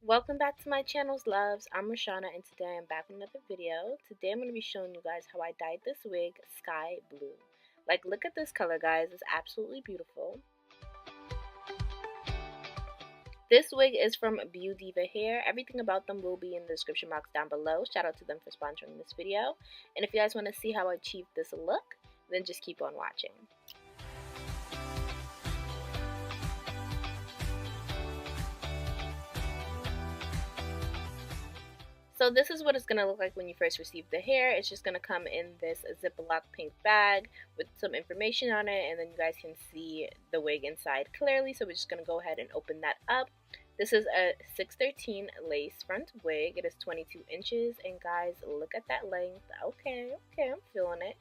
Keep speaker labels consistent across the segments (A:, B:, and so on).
A: Welcome back to my channel's loves. I'm Rashana and today I'm back with another video. Today I'm going to be showing you guys how I dyed this wig sky blue. Like, look at this color, guys. It's absolutely beautiful. This wig is from Beaudiva Hair. Everything about them will be in the description box down below. Shout out to them for sponsoring this video. And if you guys want to see how I achieved this look, then just keep on watching. So this is what it's going to look like when you first receive the hair. It's just going to come in this Ziploc pink bag with some information on it, and then you guys can see the wig inside clearly. So we're just going to go ahead and open that up. This is a 613 lace front wig. It is 22 inches, and guys, look at that length. Okay, I'm feeling it.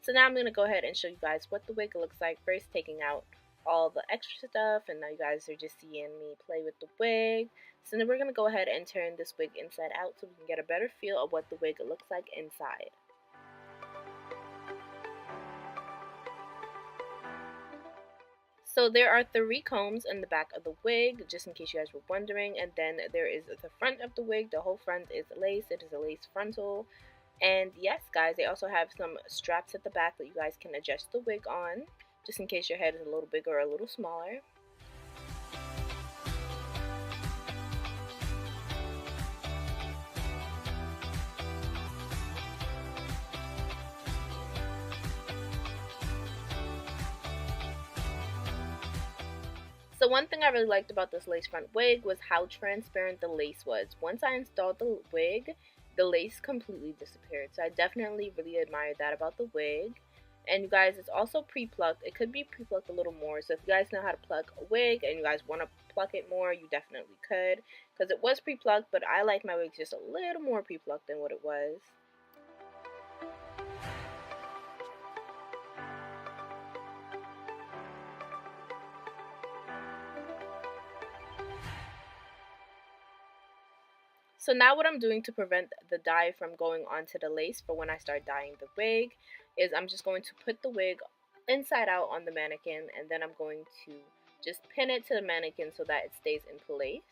A: So now I'm going to go ahead and show you guys what the wig looks like. First, taking out all the extra stuff, and now you guys are just seeing me play with the wig. So then we're going to go ahead and turn this wig inside out so we can get a better feel of what the wig looks like inside. So there are 3 combs in the back of the wig, just in case you guys were wondering, and then there is the front of the wig. The whole front is lace. It is a lace frontal. And yes, guys, they also have some straps at the back that you guys can adjust the wig on, just in case your head is a little bigger or a little smaller. So one thing I really liked about this lace front wig was how transparent the lace was. Once I installed the wig, the lace completely disappeared. So I definitely really admired that about the wig. And you guys, it's also pre-plucked. It could be pre-plucked a little more. So if you guys know how to pluck a wig and you guys want to pluck it more, you definitely could. Because it was pre-plucked, but I like my wigs just a little more pre-plucked than what it was. So now what I'm doing to prevent the dye from going onto the lace for when I start dyeing the wig is I'm just going to put the wig inside out on the mannequin, and then I'm going to just pin it to the mannequin so that it stays in place.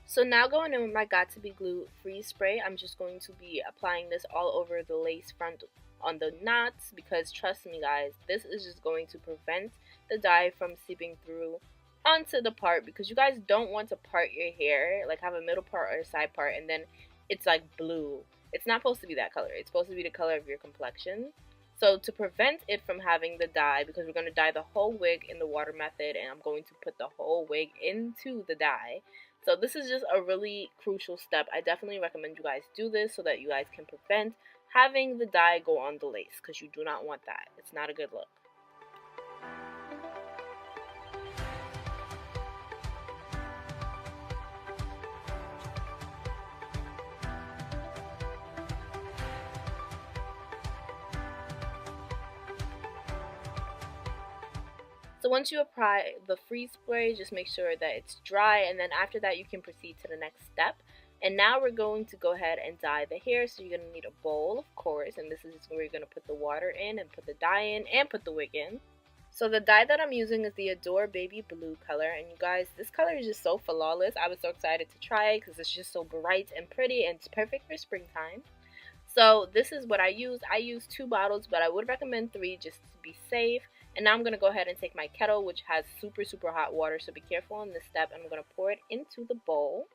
A: So now going in with my Got2b Glue Freeze Spray, I'm just going to be applying this all over the lace front on the knots, because trust me guys, this is just going to prevent the dye from seeping through onto the part, because you guys don't want to part your hair, like have a middle part or a side part and then it's like blue. It's not supposed to be that color. It's supposed to be the color of your complexion. So to prevent it from having the dye, because we're going to dye the whole wig in the water method, and I'm going to put the whole wig into the dye. So this is just a really crucial step. I definitely recommend you guys do this so that you guys can prevent having the dye go on the lace, because you do not want that. It's not a good look. So once you apply the freeze spray, just make sure that it's dry, and then after that you can proceed to the next step. And now we're going to go ahead and dye the hair. So you're going to need a bowl, of course, and this is where you're going to put the water in and put the dye in and put the wig in. So the dye that I'm using is the Adore Baby Blue color, and you guys, this color is just so flawless. I was so excited to try it because it's just so bright and pretty, and it's perfect for springtime. So this is what I use. I use 2 bottles, but I would recommend 3 just to be safe. And now I'm going to go ahead and take my kettle, which has super hot water, so be careful on this step. And I'm going to pour it into the bowl.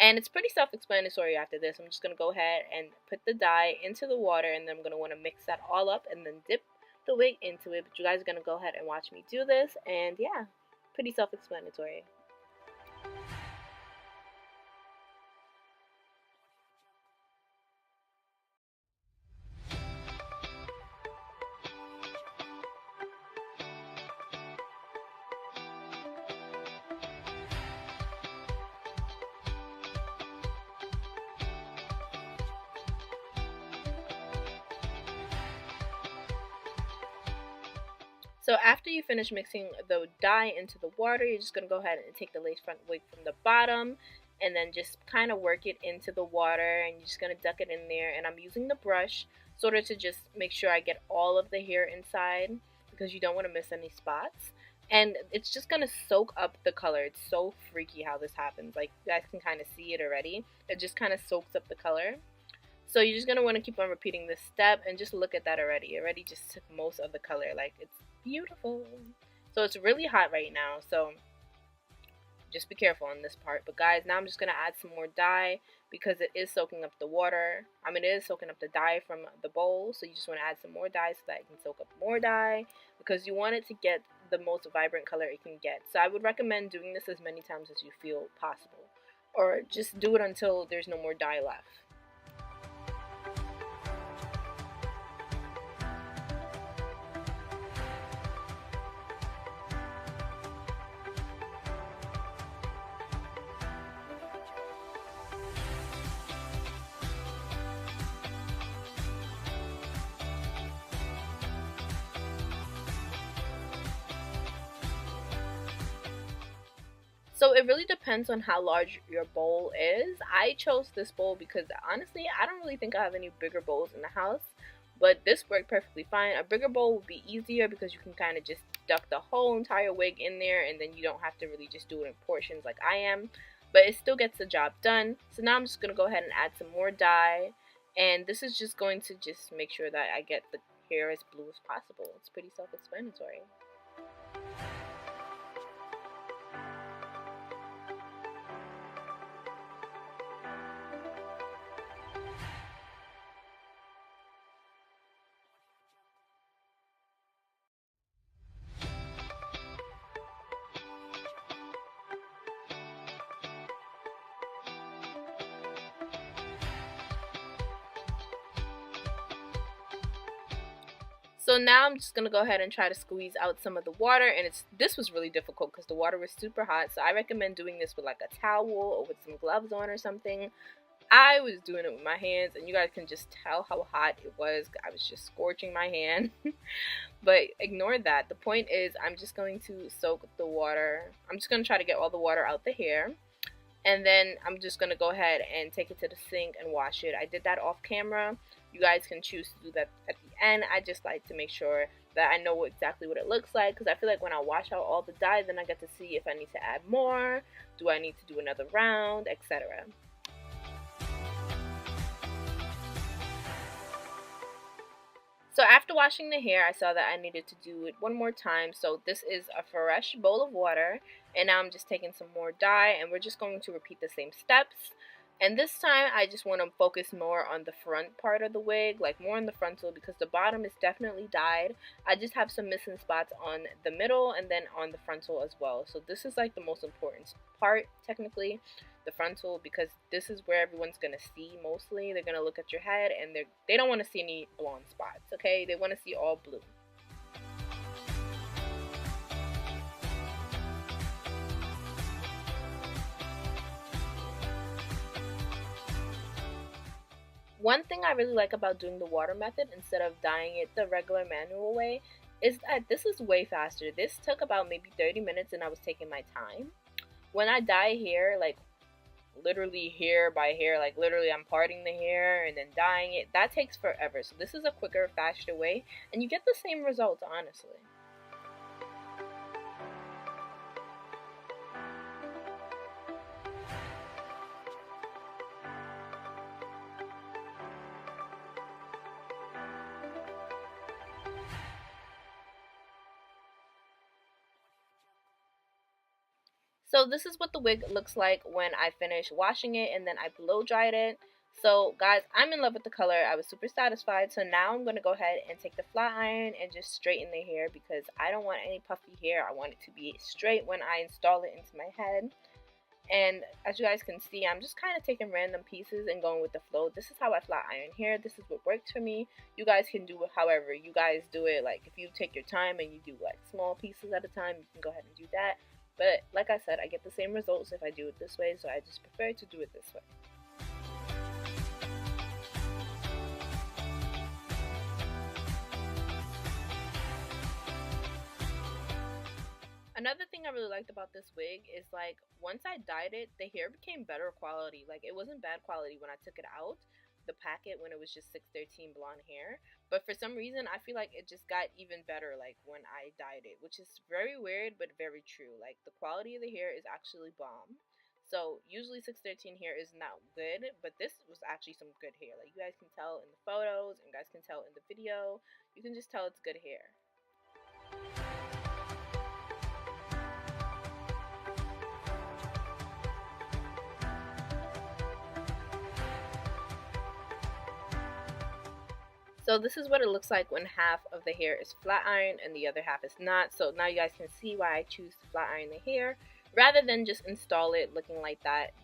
A: And it's pretty self-explanatory after this. I'm just going to go ahead and put the dye into the water, and then I'm going to want to mix that all up and then dip the wig into it. But you guys are going to go ahead and watch me do this. And yeah, pretty self-explanatory. So after you finish mixing the dye into the water, you're just going to go ahead and take the lace front wig from the bottom and then just kind of work it into the water, and you're just going to duck it in there. And I'm using the brush sort of to just make sure I get all of the hair inside, because you don't want to miss any spots. And it's just going to soak up the color. It's so freaky how this happens. Like, you guys can kind of see it already. It just kind of soaks up the color. So you're just going to want to keep on repeating this step, and just look at that already. It already just took most of the color. Like, it's beautiful. So it's really hot right now, so just be careful on this part. But guys, now I'm just going to add some more dye, because it is soaking up the water. I mean, it is soaking up the dye from the bowl, so you just want to add some more dye so that it can soak up more dye, because you want it to get the most vibrant color it can get. So I would recommend doing this as many times as you feel possible, or just do it until there's no more dye left. So it really depends on how large your bowl is. I chose this bowl because honestly, I don't really think I have any bigger bowls in the house, but this worked perfectly fine. A bigger bowl would be easier because you can kind of just duck the whole entire wig in there, and then you don't have to really just do it in portions like I am, but it still gets the job done. So now I'm just going to go ahead and add some more dye, and this is just going to just make sure that I get the hair as blue as possible. It's pretty self-explanatory. So now I'm just going to go ahead and try to squeeze out some of the water, and this was really difficult because the water was super hot, so I recommend doing this with like a towel or with some gloves on or something. I was doing it with my hands, and you guys can just tell how hot it was. I was just scorching my hand. But ignore that. The point is, I'm just going to soak the water. I'm just going to try to get all the water out the hair. And then I'm just going to go ahead and take it to the sink and wash it. I did that off camera. You guys can choose to do that at the end. I just like to make sure that I know exactly what it looks like, because I feel like when I wash out all the dye, then I get to see if I need to add more, do I need to do another round, etc. So after washing the hair, I saw that I needed to do it one more time. So this is a fresh bowl of water, and now I'm just taking some more dye, and we're just going to repeat the same steps. And this time I just want to focus more on the front part of the wig, like more on the frontal, because the bottom is definitely dyed. I just have some missing spots on the middle and then on the frontal as well. So this is like the most important part, technically, the frontal, because this is where everyone's going to see mostly. They're going to look at your head, and they don't want to see any blonde spots, okay? They want to see all blue. One thing I really like about doing the water method instead of dyeing it the regular manual way is that this is way faster. This took about maybe 30 minutes, and I was taking my time. When I dye hair, like literally hair by hair, like literally I'm parting the hair and then dyeing it, that takes forever. So this is a quicker, faster way, and you get the same results, honestly. So this is what the wig looks like when I finish washing it and then I blow dried it. So guys, I'm in love with the color. I was super satisfied. So now I'm going to go ahead and take the flat iron and just straighten the hair, because I don't want any puffy hair. I want it to be straight when I install it into my head. And as you guys can see, I'm just kind of taking random pieces and going with the flow. This is how I flat iron hair. This is what works for me. You guys can do it however you guys do it. Like if you take your time and you do like small pieces at a time, you can go ahead and do that. But like I said, I get the same results if I do it this way, so I just prefer to do it this way. Another thing I really liked about this wig is like once I dyed it, the hair became better quality. Like it wasn't bad quality when I took it out the packet when it was just 613 blonde hair, but for some reason I feel like it just got even better like when I dyed it, which is very weird but very true. Like the quality of the hair is actually bomb. So usually 613 hair is not good, but this was actually some good hair. Like you guys can tell in the photos and you guys can tell in the video. You can just tell it's good hair. So this is what it looks like when half of the hair is flat ironed and the other half is not. So now you guys can see why I choose to flat iron the hair rather than just install it looking like that.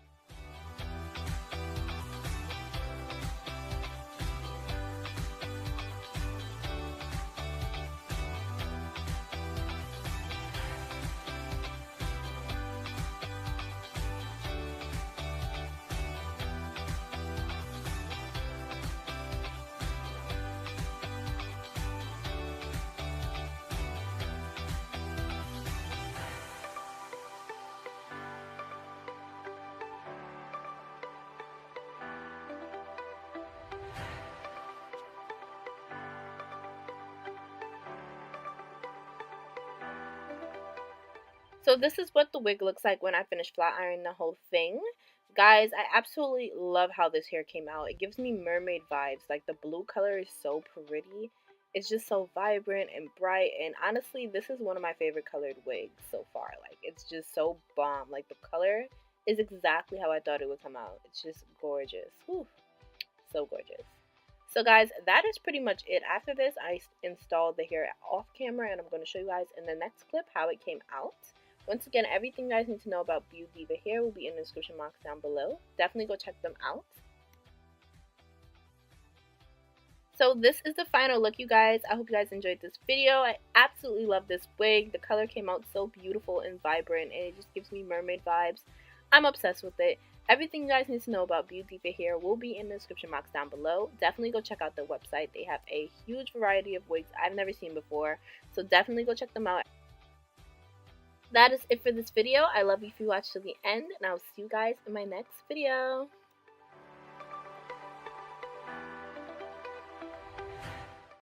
A: So this is what the wig looks like when I finish flat ironing the whole thing. Guys, I absolutely love how this hair came out. It gives me mermaid vibes. Like the blue color is so pretty. It's just so vibrant and bright, and honestly, this is one of my favorite colored wigs so far. Like it's just so bomb. Like the color is exactly how I thought it would come out. It's just gorgeous. Whew, so gorgeous. So guys, that is pretty much it. After this, I installed the hair off camera, and I'm going to show you guys in the next clip how it came out. Once again, everything you guys need to know about Beaudiva Hair will be in the description box down below. Definitely go check them out. So this is the final look, you guys. I hope you guys enjoyed this video. I absolutely love this wig. The color came out so beautiful and vibrant, and it just gives me mermaid vibes. I'm obsessed with it. Everything you guys need to know about Beaudiva Hair will be in the description box down below. Definitely go check out their website. They have a huge variety of wigs I've never seen before, so definitely go check them out. That is it for this video. I love you if you watched till the end, and I'll see you guys in my next video.